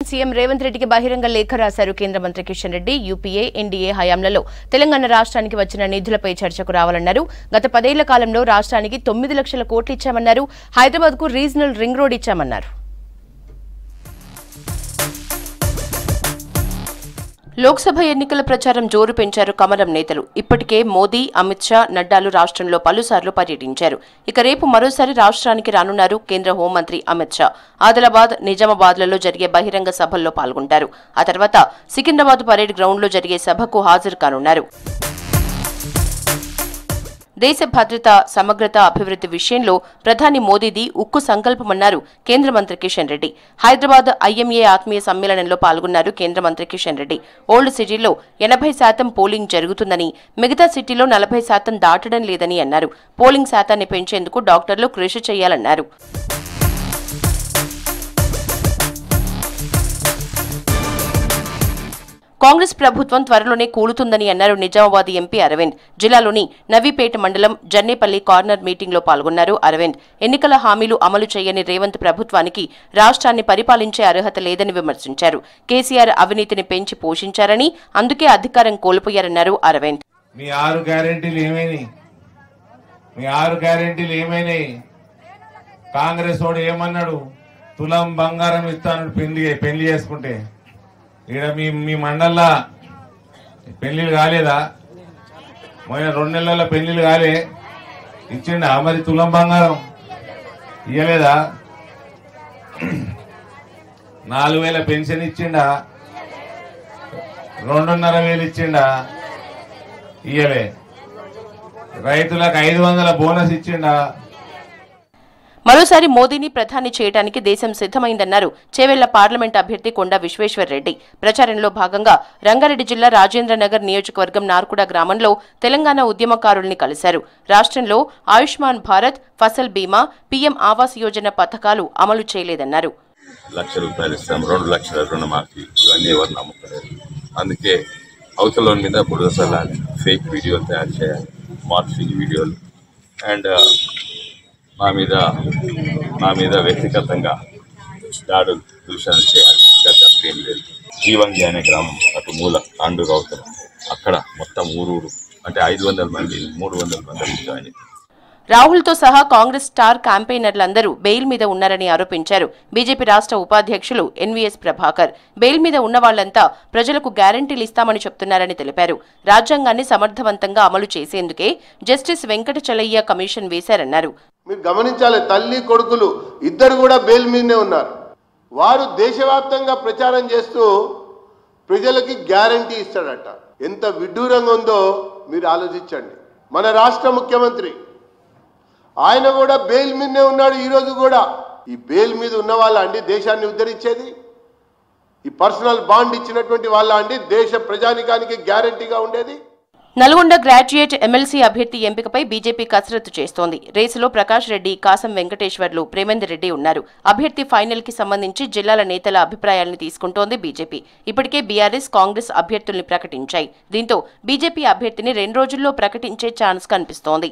CM Revanth రెడ్డికి బహిరంగ లేఖ రాశారు కేంద్ర మంత్రి కిషన్ రెడ్డి. యూపీఏ, ఎన్డీఏ హయాంలలో తెలంగాణ రాష్ట్రానికి వచ్చిన నిధులపై చర్చకు రావాలన్నారు. గత 10 ఏళ్ల కాలంలో రాష్ట్రానికి 9 లక్షల కోట్లు ఇచ్చామన్నారు. హైదరాబాద్ కు రీజనల్ రింగ్ రోడ్ ఇచ్చామన్నారు. లోక్సభ ఎన్నికల ప్రచారం జోరు పెంచారు కమలం నేతలు. ఇప్పటికే మోదీ, అమిత్ షా, నడ్డాలు రాష్ట్రంలో పలుసార్లు పర్యటించారు. ఇక రేపు మరోసారి రాష్ట్రానికి రానున్నారు కేంద్ర హోంమంత్రి అమిత్ షా. ఆదిలాబాద్, నిజామాబాద్లలో జరిగే బహిరంగ సభల్లో పాల్గొంటారు. ఆ తర్వాత సికింద్రాబాద్ పరేడ్ గ్రౌండ్లో జరిగే సభకు హాజరు కానున్నారు. దేశ భద్రత, సమగ్రత, అభివృద్ధి విషయంలో ప్రధాని మోదీది ఉక్కు సంకల్పమన్నారు కేంద్ర మంత్రి కిషన్ రెడ్డి. హైదరాబాద్ ఐఎంఏ ఆత్మీయ సమ్మేళనంలో పాల్గొన్నారు కేంద్ర మంత్రి కిషన్ రెడ్డి. ఓల్డ్ సిటీలో 80% పోలింగ్ జరుగుతుందని, మిగతా సిటీలో 40% దాటడం లేదని అన్నారు. పోలింగ్ శాతాన్ని పెంచేందుకు డాక్టర్లు కృషి చేయాలన్నారు. కాంగ్రెస్ ప్రభుత్వం త్వరలోనే కూలుతుందని అన్నారు నిజామాబాద్ ఎంపీ అరవింద్. జిల్లాలోని నవీపేట మండలం జన్నేపల్లి కార్నర్ మీటింగ్లో పాల్గొన్నారు అరవింద్. ఎన్నికల హామీలు అమలు చేయని రేవంత్ ప్రభుత్వానికి రాష్ట్రాన్ని పరిపాలించే అర్హత లేదని విమర్శించారు. కేసీఆర్ అవినీతిని పెంచి పోషించారని, అందుకే అధికారం కోల్పోయారన్నారు అరవింద్. మీ 6 గ్యారెంటీలు ఏమైనాయి? కాంగ్రెస్ వాడు ఏమన్నాడు? తులం బంగారం ఇస్తాను పెళ్లి చేసుకుంటే. ఇక్కడ మీ మండల్లా పెళ్లిళ్ళు కాలేదా? మొన్న 2 నెలల పెళ్లిళ్ళు కాలే? ఇచ్చిండా మరి తులం బంగారం? ఇయ్యలేదా? 4,000 పెన్షన్ ఇచ్చిండా? 2,500 ఇచ్చిండా? ఇయ్యలే. రైతులకు 500 బోనస్ ఇచ్చిండా? మరోసారి మోదీని ప్రధాని చేయడానికి దేశం సిద్దమైందన్నారు చేవెళ్ల పార్లమెంట్ అభ్యర్థి కొండా విశ్వేశ్వర్ రెడ్డి. ప్రచారంలో భాగంగా రంగారెడ్డి జిల్లా రాజేంద్రనగర్ నియోజకవర్గం నార్కుడ గ్రామంలో తెలంగాణ ఉద్యమకారుల్ని కలిశారు. రాష్ట్రంలో ఆయుష్మాన్ భారత్, ఫసల్ బీమా, పీఎం ఆవాస్ యోజన పథకాలు అమలు చేయలేదన్నారు. ₹1,00,000 ఇస్తాం, 2 లక్షల రుణమాఫీ, ఇవన్నీ ఎవరు నమ్ముకోలేదు. అందుకే అవతల మీద బురద చల్లాలి, ఫేక్ వీడియోలు తయారు చేయాలి, మార్ఫింగ్ వీడియోలు, అండ్ మా మీద వ్యక్తిగతంగా దాడులు, దూషణలు చేయాలి. ఏం లేదు. జీవంగి అనే గ్రామం అటు మూల తాండూరు అవతల, అక్కడ మొత్తం ఊరు అంటే 500 మంది 300 మంది జాయిన్. రాహుల్తో సహా కాంగ్రెస్ స్టార్ క్యాంపెయినర్లందరూ బెయిల్ మీద ఉన్నారని ఆరోపించారు బీజేపీ రాష్ట్ర ఉపాధ్యక్షులు ఎన్వీఎస్ ప్రభాకర్. బెయిల్ మీద ఉన్న వాళ్లంతా ప్రజలకు గ్యారంటీలు ఇస్తామని చెప్తున్నారని తెలిపారు. రాజ్యాంగాన్ని సమర్థవంతంగా అమలు చేసేందుకే జస్టిస్ వెంకట చలయ్య కమిషన్ వేశారన్నారు. మీరు గమనించాలి, తల్లి కొడుకులు ఇద్దరు కూడా బెయిల్ మీదనే ఉన్నారు. వారు దేశవ్యాప్తంగా ప్రచారం చేస్తూ ప్రజలకి గ్యారంటీ ఇస్తాడట. ఎంత విడ్డూరంగా ఉందో మీరు ఆలోచించండి. మన రాష్ట్ర ముఖ్యమంత్రి ఆయన కూడా బెయిల్ మీదనే ఉన్నాడు. ఈరోజు కూడా ఈ బెయిల్ మీద ఉన్న వాళ్ళ అండి దేశాన్ని ఉద్ధరించేది? ఈ పర్సనల్ బాండ్ ఇచ్చినటువంటి వాళ్ళ అండి దేశ ప్రజానికానికి గ్యారంటీగా ఉండేది? నల్గొండ గ్రాడ్యుయేట్ ఎమ్మెల్సీ అభ్యర్థి ఎంపికపై బీజేపీ కసరత్తు చేస్తోంది. రేసులో ప్రకాష్ రెడ్డి, కాసం వెంకటేశ్వర్లు, ప్రేమేందర్ రెడ్డి ఉన్నారు. అభ్యర్థి ఫైనల్ కి సంబంధించి జిల్లాల నేతల అభిప్రాయాలను తీసుకుంటోంది బీజేపీ. ఇప్పటికే బీఆర్ఎస్, కాంగ్రెస్ అభ్యర్థుల్ని ప్రకటించాయి. దీంతో బీజేపీ అభ్యర్థిని 2 రోజుల్లో ప్రకటించే ఛాన్స్ కనిపిస్తోంది.